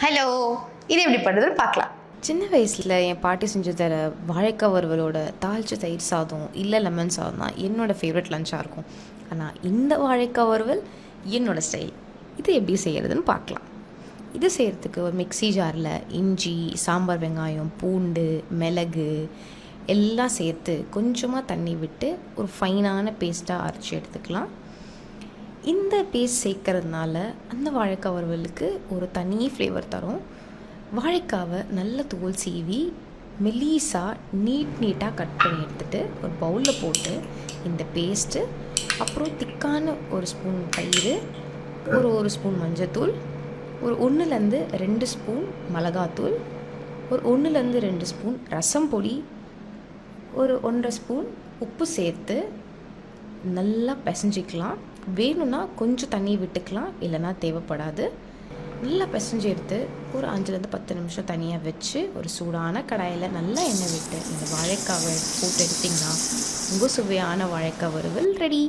Hello, இது எப்படி பண்ணுறதுன்னு பார்க்கலாம். சின்ன வயசில் என் பாட்டி செஞ்சு தர வாழைக்காய் வறுவலோட தாளிச்ச தயிர் சாதம் இல்லை லெமன் சாதம் தான் என்னோடய ஃபேவரட் லஞ்சாக இருக்கும். ஆனால் இந்த வாழைக்காய் வறுவல் என்னோடய ஸ்டைல். இது எப்படி செய்கிறதுன்னு பார்க்கலாம். இது செய்கிறதுக்கு ஒரு மிக்ஸி ஜாரில் இஞ்சி, சாம்பார் வெங்காயம், பூண்டு, மிளகு எல்லாம் சேர்த்து கொஞ்சமாக தண்ணி விட்டு ஒரு ஃபைனான பேஸ்ட்டாக அரைச்சி எடுத்துக்கலாம். இந்த பேஸ்ட் சேர்க்கறதுனால அந்த வாழைக்காய் வறுவலுக்கு ஒரு தனி ஃப்ளேவர் தரும். வாழைக்காவை நல்ல தோல் சீவி மெலீஸாக நீட்டாக கட் பண்ணி எடுத்துகிட்டு ஒரு பவுலில் போட்டு இந்த பேஸ்ட்டு, அப்புறம் திக்கான ஒரு ஸ்பூன் தயிர், ஒரு ஸ்பூன் மஞ்சத்தூள், ஒரு 1லேருந்து 2 ஸ்பூன் மிளகாத்தூள், ஒரு 1லேருந்து 2 ஸ்பூன் ரசம் பொடி, ஒரு 1.5 ஸ்பூன் உப்பு சேர்த்து நல்லா பிசைஞ்சிக்கலாம். வேணும்னா கொஞ்சம் தண்ணி விட்டுக்கலாம், இல்லைனா தேவைப்படாது. நல்லா பிசைஞ்சு எடுத்து ஒரு 5லேருந்து 10 நிமிஷம் தனியாக வச்சு ஒரு சூடான கடாயில் நல்லா எண்ணெய் விட்டு இந்த வாழைக்காவை போட்டு எடுத்திங்கன்னா உங்கள் சுவையான வாழைக்காய் வறுவல் ரெடி.